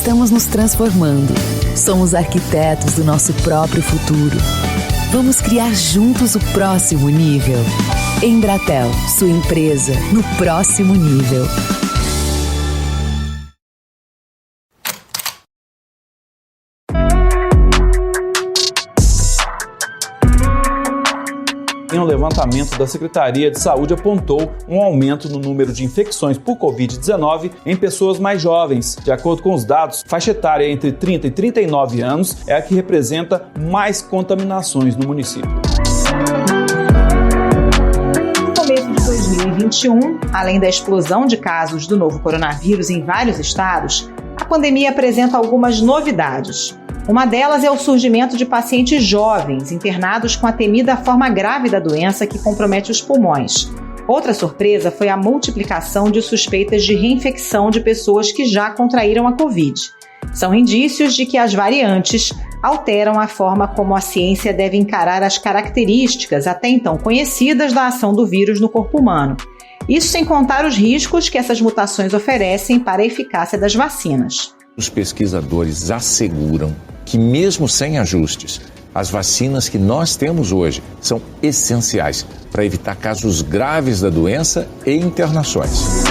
Estamos nos transformando. Somos arquitetos do nosso próprio futuro. Vamos criar juntos o próximo nível. Embratel, sua empresa no próximo nível. Um levantamento da Secretaria de Saúde apontou um aumento no número de infecções por Covid-19 em pessoas mais jovens. De acordo com os dados, faixa etária entre 30 e 39 anos é a que representa mais contaminações no município. No começo de 2021, além da explosão de casos do novo coronavírus em vários estados, a pandemia apresenta algumas novidades. Uma delas é o surgimento de pacientes jovens internados com a temida forma grave da doença que compromete os pulmões. Outra surpresa foi a multiplicação de suspeitas de reinfecção de pessoas que já contraíram a Covid. São indícios de que as variantes alteram a forma como a ciência deve encarar as características até então conhecidas da ação do vírus no corpo humano. Isso sem contar os riscos que essas mutações oferecem para a eficácia das vacinas. Os pesquisadores asseguram que, mesmo sem ajustes, as vacinas que nós temos hoje são essenciais para evitar casos graves da doença e internações.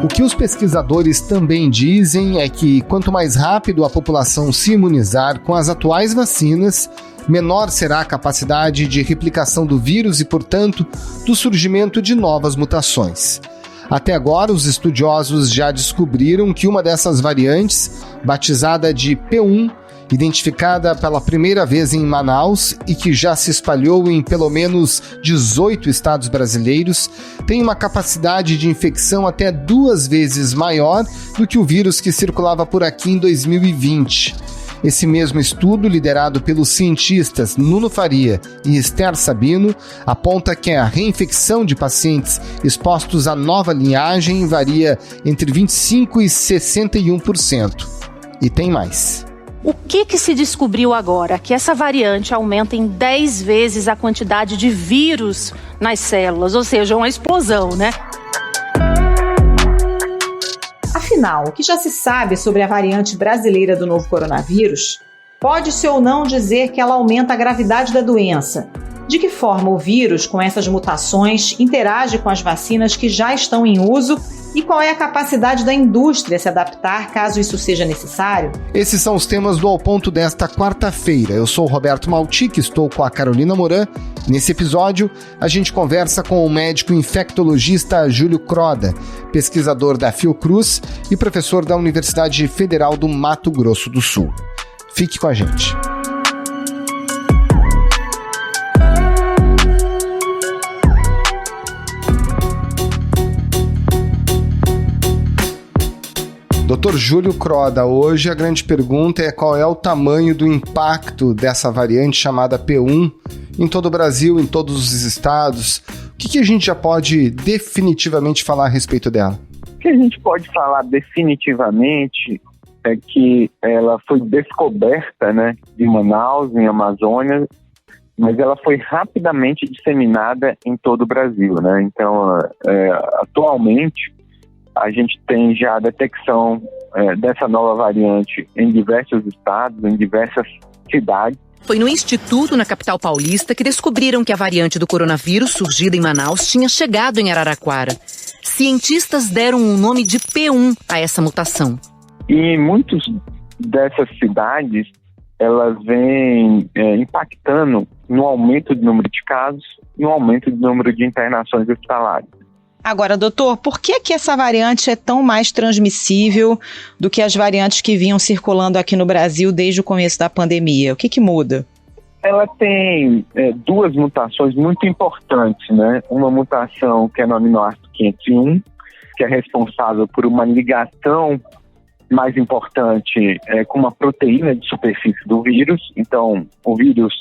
O que os pesquisadores também dizem é que quanto mais rápido a população se imunizar com as atuais vacinas, menor será a capacidade de replicação do vírus e, portanto, do surgimento de novas mutações. Até agora, os estudiosos já descobriram que uma dessas variantes, batizada de P1, identificada pela primeira vez em Manaus e que já se espalhou em pelo menos 18 estados brasileiros, tem uma capacidade de infecção até 2 vezes maior do que o vírus que circulava por aqui em 2020. Esse mesmo estudo, liderado pelos cientistas Nuno Faria e Esther Sabino, aponta que a reinfecção de pacientes expostos à nova linhagem varia entre 25% e 61%. E tem mais. O que se descobriu agora? Que essa variante aumenta em 10 vezes a quantidade de vírus nas células, ou seja, uma explosão, né? Afinal, o que já se sabe sobre a variante brasileira do novo coronavírus? Pode-se ou não dizer que ela aumenta a gravidade da doença? De que forma o vírus, com essas mutações, interage com as vacinas que já estão em uso? E qual é a capacidade da indústria se adaptar caso isso seja necessário? Esses são os temas do Ao Ponto desta quarta-feira. Eu sou o Roberto Maltic, estou com a Carolina Moran. Nesse episódio, a gente conversa com o médico infectologista Júlio Croda, pesquisador da Fiocruz e professor da Universidade Federal do Mato Grosso do Sul. Fique com a gente. Dr. Júlio Croda, hoje a grande pergunta é qual é o tamanho do impacto dessa variante chamada P1 em todo o Brasil, em todos os estados. O que a gente já pode definitivamente falar a respeito dela? O que a gente pode falar definitivamente é que ela foi descoberta, de Manaus, em Amazônia, mas ela foi rapidamente disseminada em todo o Brasil, Então, atualmente, a gente tem já a detecção dessa nova variante em diversos estados, em diversas cidades. Foi no Instituto, na capital paulista, que descobriram que a variante do coronavírus, surgida em Manaus, tinha chegado em Araraquara. Cientistas deram o nome de P1 a essa mutação. E muitas dessas cidades, elas vêm impactando no aumento do número de casos, no aumento do número de internações hospitalares. Agora, doutor, por que essa variante é tão mais transmissível do que as variantes que vinham circulando aqui no Brasil desde o começo da pandemia? O que muda? Ela tem 2 mutações muito importantes, Uma mutação que é no aminoácido 501, que é responsável por uma ligação mais importante com uma proteína de superfície do vírus. Então, o vírus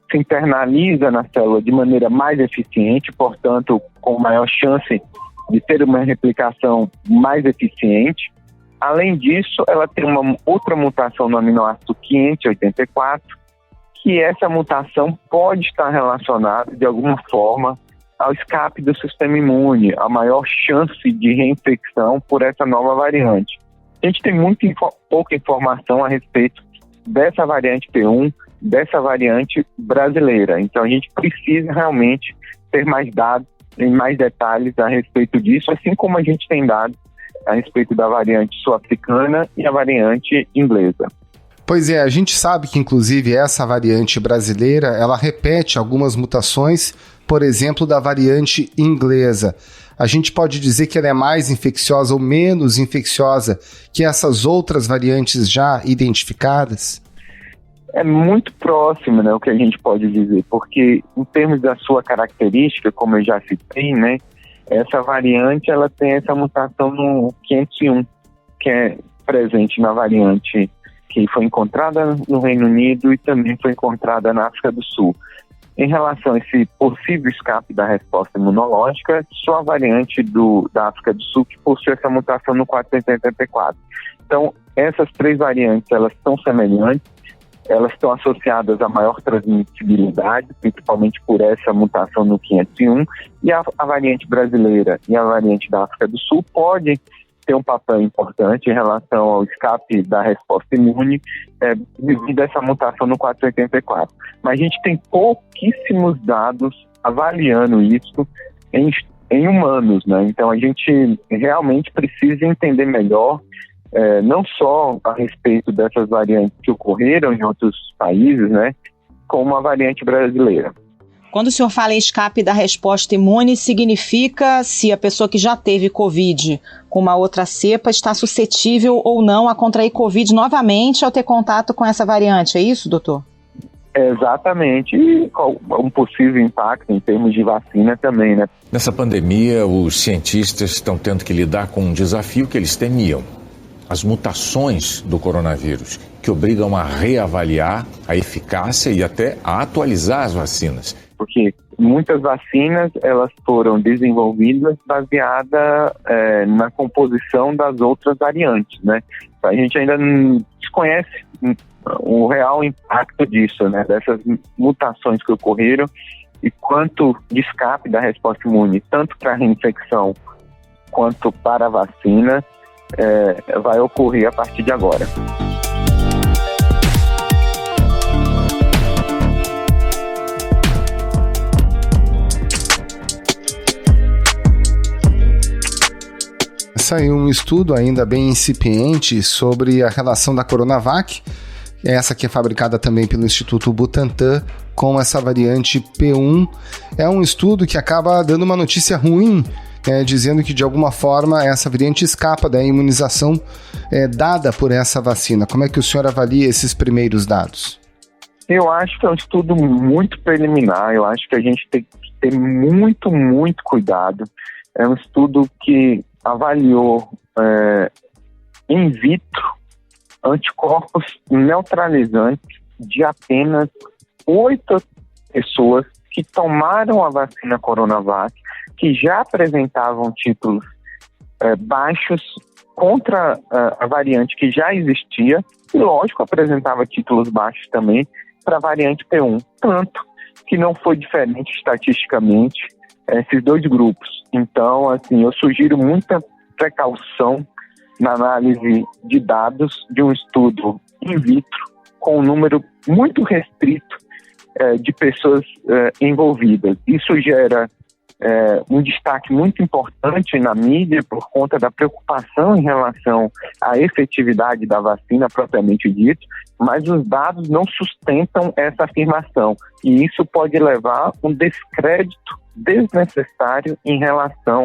se internaliza na célula de maneira mais eficiente, portanto, com maior chance de ter uma replicação mais eficiente. Além disso, ela tem uma outra mutação no aminoácido 584, que essa mutação pode estar relacionada, de alguma forma, ao escape do sistema imune, a maior chance de reinfecção por essa nova variante. A gente tem pouca informação a respeito dessa variante P1, dessa variante brasileira. Então a gente precisa realmente ter mais dados e mais detalhes a respeito disso, assim como a gente tem dados a respeito da variante sul-africana e a variante inglesa. Pois é, a gente sabe que inclusive essa variante brasileira, ela repete algumas mutações, por exemplo, da variante inglesa. A gente pode dizer que ela é mais infecciosa ou menos infecciosa que essas outras variantes já identificadas? É muito próximo, né, o que a gente pode dizer, porque em termos da sua característica, como eu já citei, né, essa variante ela tem essa mutação no 501, que é presente na variante que foi encontrada no Reino Unido e também foi encontrada na África do Sul. Em relação a esse possível escape da resposta imunológica, só a variante da África do Sul que possui essa mutação no 484. Então, essas três variantes, elas são semelhantes, elas estão associadas a maior transmissibilidade, principalmente por essa mutação no 501, e a variante brasileira e a variante da África do Sul pode ter um papel importante em relação ao escape da resposta imune devido a essa mutação no 484. Mas a gente tem pouquíssimos dados avaliando isso em humanos, né? Então a gente realmente precisa entender melhor não só a respeito dessas variantes que ocorreram em outros países, né, como a variante brasileira. Quando o senhor fala em escape da resposta imune, significa se a pessoa que já teve Covid com uma outra cepa está suscetível ou não a contrair Covid novamente ao ter contato com essa variante, é isso, doutor? Exatamente, e um possível impacto em termos de vacina também, né? Nessa pandemia, os cientistas estão tendo que lidar com um desafio que eles temiam: as mutações do coronavírus, que obrigam a reavaliar a eficácia e até a atualizar as vacinas. Porque muitas vacinas elas foram desenvolvidas baseadas na composição das outras variantes, né? A gente ainda não desconhece o real impacto disso, né? Dessas mutações que ocorreram e quanto de escape da resposta imune, tanto para a reinfecção quanto para a vacina, vai ocorrer a partir de agora. Saiu um estudo ainda bem incipiente sobre a relação da Coronavac, essa que é fabricada também pelo Instituto Butantan, com essa variante P1. É um estudo que acaba dando uma notícia ruim, dizendo que de alguma forma essa variante escapa da imunização dada por essa vacina. Como é que o senhor avalia esses primeiros dados? Eu acho que é um estudo muito preliminar, eu acho que a gente tem que ter muito, muito cuidado. É um estudo que avaliou in vitro anticorpos neutralizantes de apenas 8 pessoas que tomaram a vacina Coronavac, que já apresentavam títulos baixos contra a variante que já existia, e lógico, apresentava títulos baixos também para a variante P1, tanto que não foi diferente estatisticamente esses dois grupos. Então, assim, eu sugiro muita precaução na análise de dados de um estudo in vitro com um número muito restrito de pessoas envolvidas. Isso gera um destaque muito importante na mídia por conta da preocupação em relação à efetividade da vacina propriamente dita, mas os dados não sustentam essa afirmação e isso pode levar a um descrédito desnecessário em relação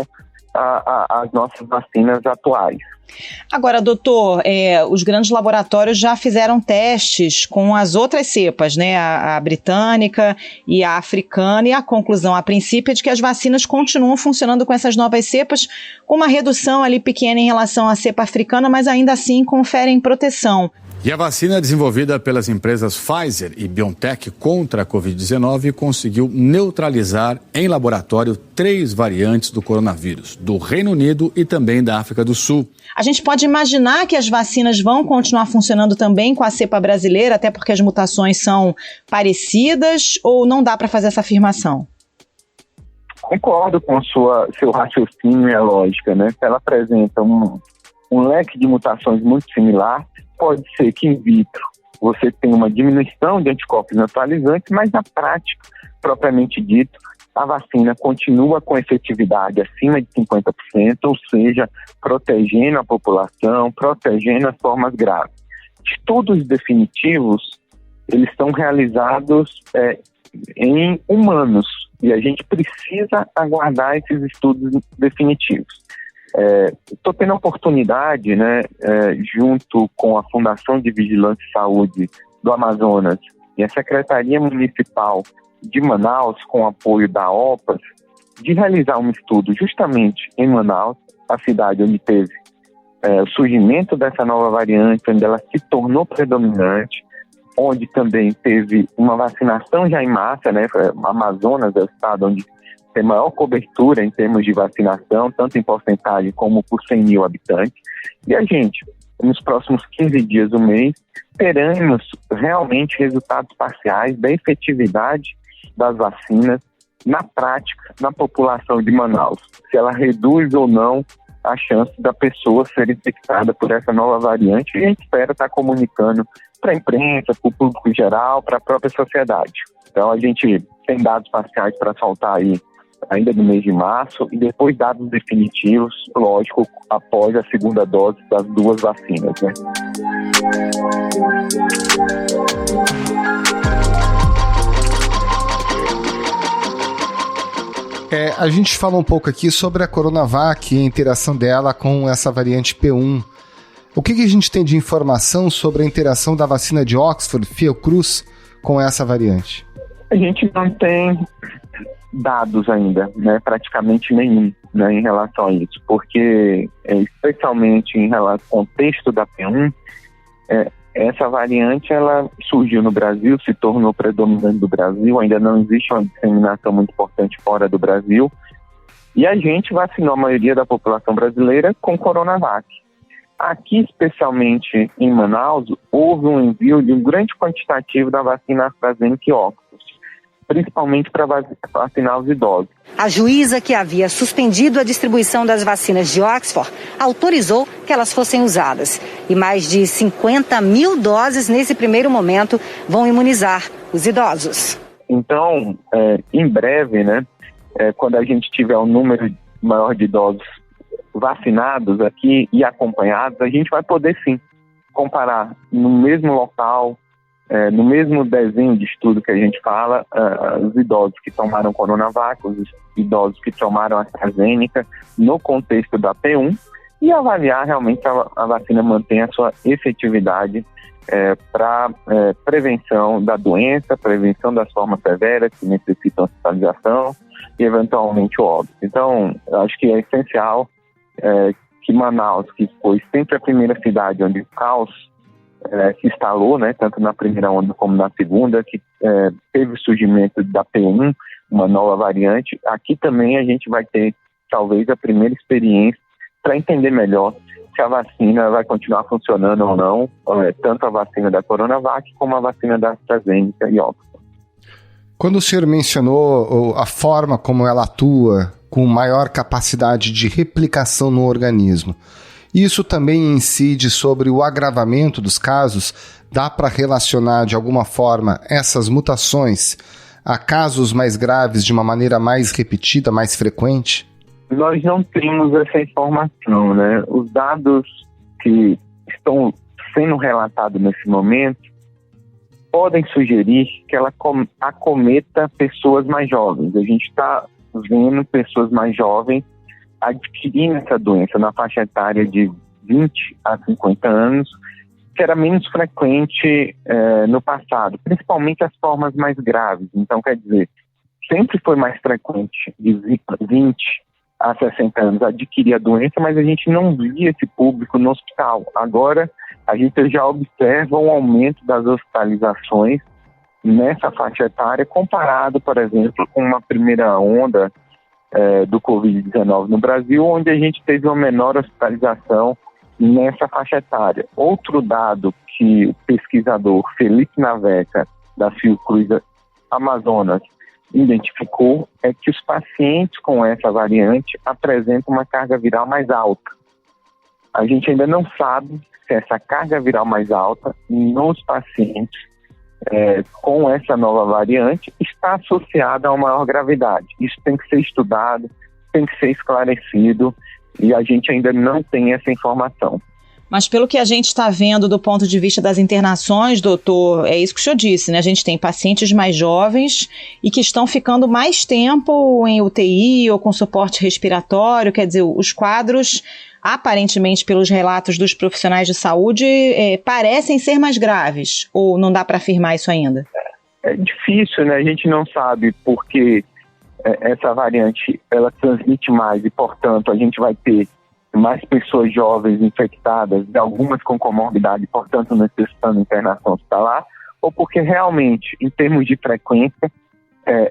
às nossas vacinas atuais. Agora, doutor, os grandes laboratórios já fizeram testes com as outras cepas, né? A britânica e a africana, e a conclusão, a princípio, é de que as vacinas continuam funcionando com essas novas cepas, com uma redução ali pequena em relação à cepa africana, mas ainda assim conferem proteção. E a vacina desenvolvida pelas empresas Pfizer e BioNTech contra a Covid-19 conseguiu neutralizar em laboratório 3 variantes do coronavírus, do Reino Unido e também da África do Sul. A gente pode imaginar que as vacinas vão continuar funcionando também com a cepa brasileira, até porque as mutações são parecidas, ou não dá para fazer essa afirmação? Concordo com seu raciocínio e a lógica, né? Ela apresenta um um leque de mutações muito similar. Pode ser que in vitro você tenha uma diminuição de anticorpos neutralizantes, mas na prática, propriamente dito, a vacina continua com efetividade acima de 50%, ou seja, protegendo a população, protegendo as formas graves. Estudos definitivos, eles são realizados em humanos, e a gente precisa aguardar esses estudos definitivos. Estou tendo a oportunidade, junto com a Fundação de Vigilância e Saúde do Amazonas e a Secretaria Municipal de Manaus, com apoio da OPAS, de realizar um estudo justamente em Manaus, a cidade onde teve o surgimento dessa nova variante, onde ela se tornou predominante, onde também teve uma vacinação já em massa, Amazonas é o estado onde tem maior cobertura em termos de vacinação, tanto em porcentagem como por 100 mil habitantes. E a gente, nos próximos 15 dias do mês, teremos realmente resultados parciais da efetividade das vacinas na prática, na população de Manaus. Se ela reduz ou não a chance da pessoa ser infectada por essa nova variante, e a gente espera estar comunicando para a imprensa, para o público geral, para a própria sociedade. Então a gente tem dados parciais para soltar aí ainda no mês de março, e depois dados definitivos, lógico, após a segunda dose das duas vacinas, A gente falou um pouco aqui sobre a Coronavac e a interação dela com essa variante P1. O que a gente tem de informação sobre a interação da vacina de Oxford, Fiocruz, com essa variante? A gente não tem dados ainda, praticamente nenhum, em relação a isso, porque especialmente em relação ao contexto da P1, essa variante ela surgiu no Brasil, se tornou predominante do Brasil, ainda não existe uma disseminação muito importante fora do Brasil, e a gente vacinou a maioria da população brasileira com Coronavac. Aqui, especialmente em Manaus, houve um envio de um grande quantitativo da vacina AstraZeneca e Oxford, principalmente para vacinar os idosos. A juíza que havia suspendido a distribuição das vacinas de Oxford autorizou que elas fossem usadas. E mais de 50 mil doses nesse primeiro momento vão imunizar os idosos. Então, em breve, quando a gente tiver um número maior de idosos vacinados aqui e acompanhados, a gente vai poder sim comparar no mesmo local, no mesmo desenho de estudo que a gente fala, os idosos que tomaram Coronavac, os idosos que tomaram AstraZeneca, no contexto da P1, e avaliar realmente se a vacina mantém a sua efetividade para prevenção da doença, prevenção das formas severas que necessitam hospitalização e eventualmente o óbito. Então, acho que é essencial que Manaus, que foi sempre a primeira cidade onde o caos se instalou, tanto na primeira onda como na segunda, que teve o surgimento da P1, uma nova variante. Aqui também a gente vai ter, talvez, a primeira experiência para entender melhor se a vacina vai continuar funcionando ou não, tanto a vacina da Coronavac como a vacina da AstraZeneca e Oxford. Quando o senhor mencionou a forma como ela atua, com maior capacidade de replicação no organismo, isso também incide sobre o agravamento dos casos? Dá para relacionar de alguma forma essas mutações a casos mais graves de uma maneira mais repetida, mais frequente? Nós não temos essa informação, Os dados que estão sendo relatados nesse momento podem sugerir que ela acometa pessoas mais jovens. A gente está vendo pessoas mais jovens adquirindo essa doença na faixa etária de 20 a 50 anos, que era menos frequente no passado, principalmente as formas mais graves. Então, quer dizer, sempre foi mais frequente de 20 a 60 anos adquirir a doença, mas a gente não via esse público no hospital. Agora, a gente já observa um aumento das hospitalizações nessa faixa etária, comparado, por exemplo, com uma primeira onda do Covid-19 no Brasil, onde a gente teve uma menor hospitalização nessa faixa etária. Outro dado que o pesquisador Felipe Naveca, da Fiocruz Amazonas, identificou é que os pacientes com essa variante apresentam uma carga viral mais alta. a gente ainda não sabe se essa carga viral mais alta nos pacientes com essa nova variante está associada a uma maior gravidade. Isso tem que ser estudado, tem que ser esclarecido, e a gente ainda não tem essa informação. Mas pelo que a gente está vendo do ponto de vista das internações, doutor, é isso que o senhor disse, né? A gente tem pacientes mais jovens e que estão ficando mais tempo em UTI ou com suporte respiratório, quer dizer, os quadros, aparentemente pelos relatos dos profissionais de saúde, parecem ser mais graves, ou não dá para afirmar isso ainda? É difícil, né? A gente não sabe porque essa variante, ela transmite mais e, portanto, a gente vai ter mais pessoas jovens infectadas, algumas com comorbidade, portanto necessitando internação hospitalar, ou porque realmente, em termos de frequência,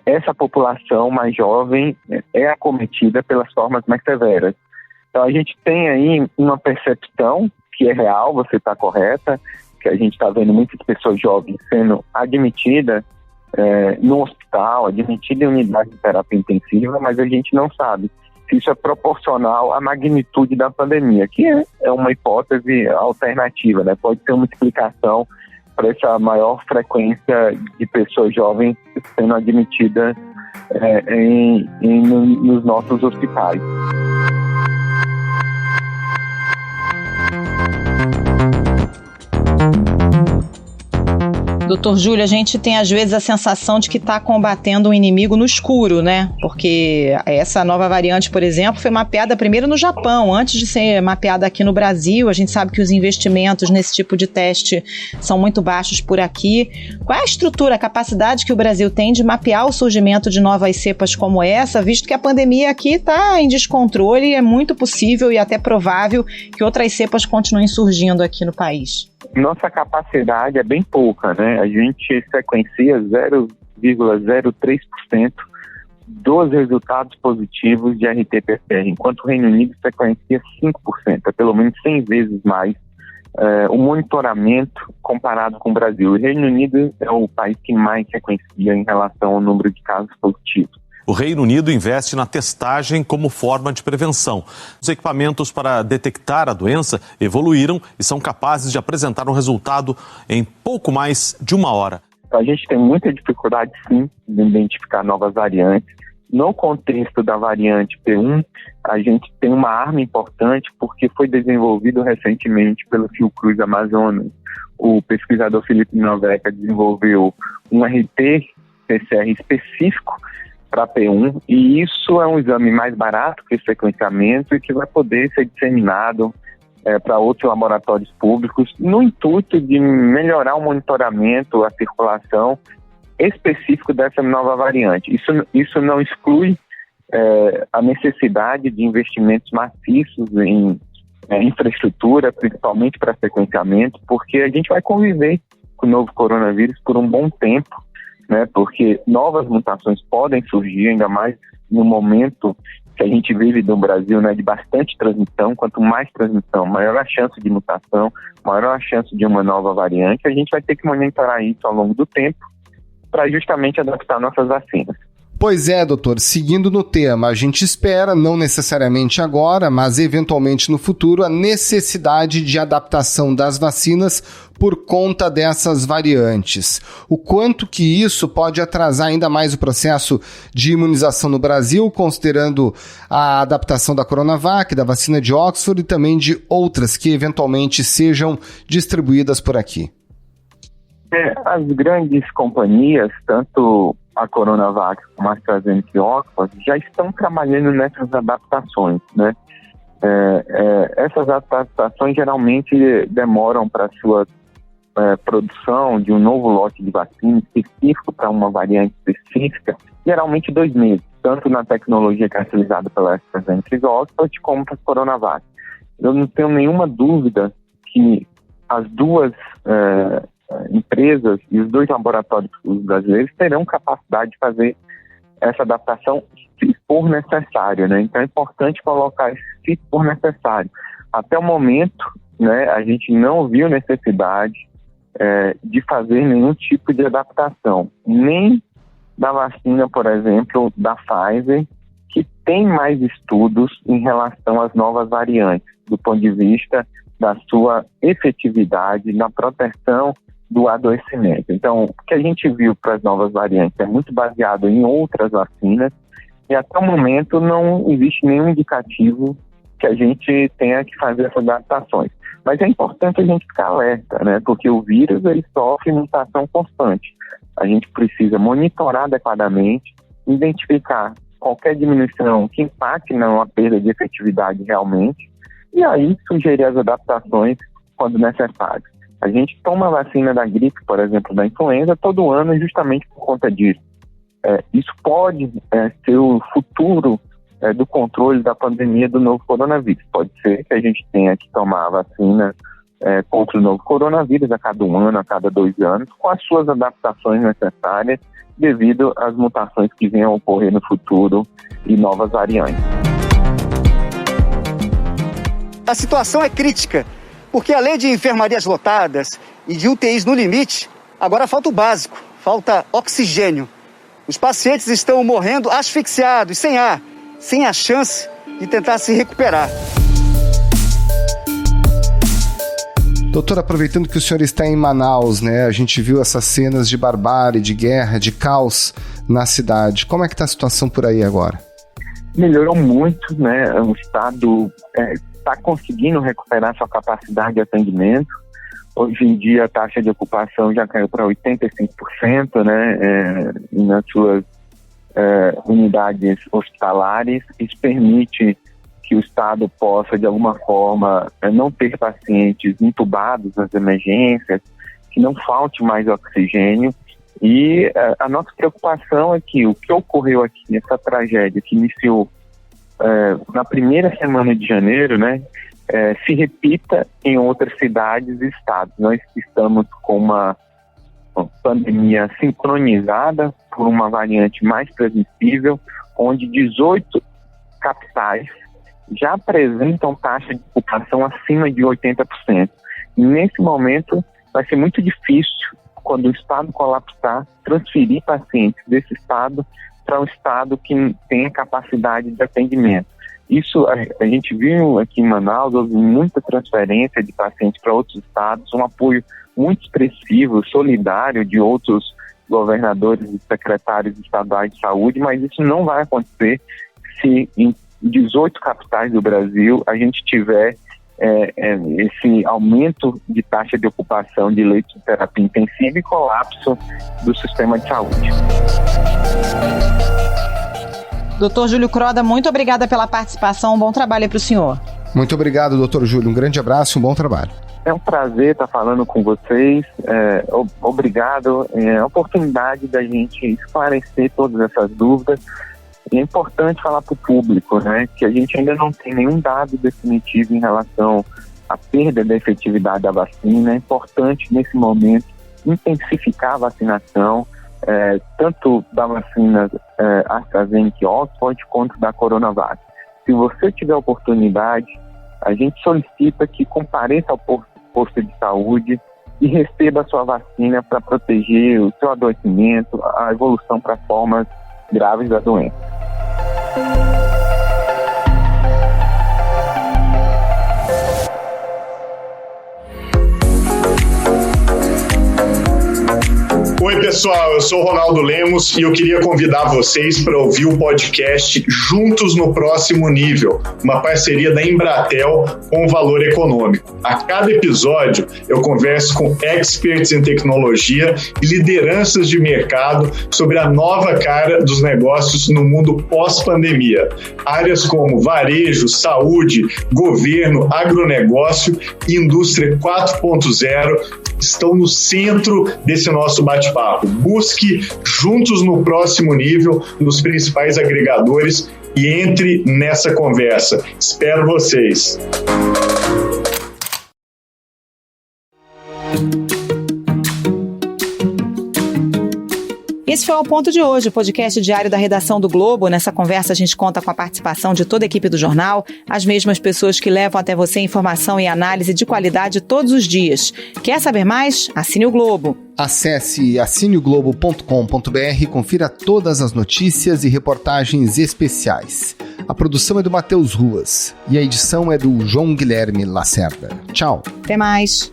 essa população mais jovem é acometida pelas formas mais severas. Então a gente tem aí uma percepção que é real, você está correta, que a gente está vendo muitas pessoas jovens sendo admitidas no hospital, admitidas em unidade de terapia intensiva, mas a gente não sabe se isso é proporcional à magnitude da pandemia, que é uma hipótese alternativa, né? Pode ter uma explicação para essa maior frequência de pessoas jovens sendo admitidas nos nossos hospitais. Doutor Júlio, a gente tem às vezes a sensação de que está combatendo um inimigo no escuro, né? Porque essa nova variante, por exemplo, foi mapeada primeiro no Japão, antes de ser mapeada aqui no Brasil. A gente sabe que os investimentos nesse tipo de teste são muito baixos por aqui. Qual é a estrutura, a capacidade que o Brasil tem de mapear o surgimento de novas cepas como essa, visto que a pandemia aqui está em descontrole e é muito possível e até provável que outras cepas continuem surgindo aqui no país? Nossa capacidade é bem pouca, né? A gente sequencia 0,03% dos resultados positivos de RT-PCR, enquanto o Reino Unido sequencia 5%, é pelo menos 100 vezes mais o monitoramento comparado com o Brasil. O Reino Unido é o país que mais sequencia em relação ao número de casos positivos. O Reino Unido investe na testagem como forma de prevenção. Os equipamentos para detectar a doença evoluíram e são capazes de apresentar um resultado em pouco mais de 1 hora. A gente tem muita dificuldade, sim, de identificar novas variantes. No contexto da variante P1, a gente tem uma arma importante porque foi desenvolvido recentemente pelo Fiocruz Amazonas. O pesquisador Felipe Noveca desenvolveu um RT-PCR específico para P1, e isso é um exame mais barato que o sequenciamento e que vai poder ser disseminado para outros laboratórios públicos no intuito de melhorar o monitoramento, a circulação específico dessa nova variante. Isso não exclui a necessidade de investimentos maciços em infraestrutura, principalmente para sequenciamento, porque a gente vai conviver com o novo coronavírus por um bom tempo, né, porque novas mutações podem surgir, ainda mais no momento que a gente vive no Brasil, né, de bastante transmissão. Quanto mais transmissão, maior a chance de mutação, maior a chance de uma nova variante. A gente vai ter que monitorar isso ao longo do tempo para justamente adaptar nossas vacinas. Pois é, doutor, seguindo no tema, a gente espera, não necessariamente agora, mas eventualmente no futuro, a necessidade de adaptação das vacinas por conta dessas variantes. O quanto que isso pode atrasar ainda mais o processo de imunização no Brasil, considerando a adaptação da Coronavac, da vacina de Oxford e também de outras que eventualmente sejam distribuídas por aqui? As grandes companhias, tanto a Coronavac como a AstraZeneca e Oxford, já estão trabalhando nessas adaptações, né? Essas adaptações geralmente demoram para a sua produção de um novo lote de vacina específico para uma variante específica, geralmente 2 meses, tanto na tecnologia que é utilizada pela AstraZeneca e Oxford, como para a Coronavac. Eu não tenho nenhuma dúvida que as duas empresas e os 2 laboratórios brasileiros terão capacidade de fazer essa adaptação se for necessário, né? Então é importante colocar isso se for necessário. Até o momento, né, a gente não viu necessidade de fazer nenhum tipo de adaptação, nem da vacina, por exemplo, da Pfizer, que tem mais estudos em relação às novas variantes, do ponto de vista da sua efetividade na proteção do adoecimento. Então, o que a gente viu para as novas variantes é muito baseado em outras vacinas e até o momento não existe nenhum indicativo que a gente tenha que fazer essas adaptações. Mas é importante a gente ficar alerta, né? Porque o vírus ele sofre mutação constante. A gente precisa monitorar adequadamente, identificar qualquer diminuição que impacte numa perda de efetividade realmente e aí sugerir as adaptações quando necessário. A gente toma a vacina da gripe, por exemplo, da influenza, todo ano justamente por conta disso. Isso pode ser o futuro do controle da pandemia do novo coronavírus. Pode ser que a gente tenha que tomar a vacina contra o novo coronavírus a cada 1 ano, a cada 2 anos, com as suas adaptações necessárias devido às mutações que venham a ocorrer no futuro e novas variantes. A situação é crítica, porque além de enfermarias lotadas e de UTIs no limite, agora falta o básico, falta oxigênio. Os pacientes estão morrendo asfixiados, sem ar, sem a chance de tentar se recuperar. Doutor, aproveitando que o senhor está em Manaus, né? A gente viu essas cenas de barbárie, de guerra, de caos na cidade. Como é que está a situação por aí agora? Melhorou muito, né? O Estado está conseguindo recuperar sua capacidade de atendimento. Hoje em dia a taxa de ocupação já caiu para 85%, né? Nas suas unidades hospitalares. Isso permite que o Estado possa, de alguma forma, não ter pacientes intubados nas emergências, que não falte mais oxigênio. E a nossa preocupação é que o que ocorreu aqui nessa tragédia, que iniciou na primeira semana de janeiro, né, se repita em outras cidades e estados. Nós estamos com uma pandemia sincronizada por uma variante mais transmissível, onde 18 capitais já apresentam taxa de ocupação acima de 80%. E nesse momento vai ser muito difícil, quando o estado colapsar, transferir pacientes desse estado para um estado que tem capacidade de atendimento. Isso a gente viu aqui em Manaus, houve muita transferência de pacientes para outros estados, um apoio muito expressivo, solidário de outros governadores e secretários estaduais de saúde, mas isso não vai acontecer se em 18 capitais do Brasil a gente tiver esse aumento de taxa de ocupação de leitos de terapia intensiva e colapso do sistema de saúde. Doutor Júlio Croda, muito obrigada pela participação, um bom trabalho para o senhor. Muito obrigado, doutor Júlio, um grande abraço e um bom trabalho. É um prazer estar falando com vocês, obrigado, é a oportunidade da gente esclarecer todas essas dúvidas. É importante falar para o público, né, que a gente ainda não tem nenhum dado definitivo em relação à perda da efetividade da vacina. É importante, nesse momento, intensificar a vacinação, tanto da vacina AstraZeneca e Oxford, quanto da Coronavac. Se você tiver oportunidade, a gente solicita que compareça ao posto de saúde e receba a sua vacina para proteger o seu adoecimento, a evolução para formas graves da doença. Oi pessoal, eu sou o Ronaldo Lemos e eu queria convidar vocês para ouvir o podcast Juntos no Próximo Nível, uma parceria da Embratel com o Valor Econômico. A cada episódio eu converso com experts em tecnologia e lideranças de mercado sobre a nova cara dos negócios no mundo pós-pandemia. Áreas como varejo, saúde, governo, agronegócio e indústria 4.0 estão no centro desse nosso bate-papo. Busque Juntos no Próximo Nível nos principais agregadores e entre nessa conversa. Espero vocês. Esse foi o Ponto de hoje, o podcast diário da redação do Globo. Nessa conversa a gente conta com a participação de toda a equipe do jornal, as mesmas pessoas que levam até você informação e análise de qualidade todos os dias. Quer saber mais? Assine o Globo. Acesse assineoglobo.com.br e confira todas as notícias e reportagens especiais. A produção é do Matheus Ruas e a edição é do João Guilherme Lacerda. Tchau. Até mais.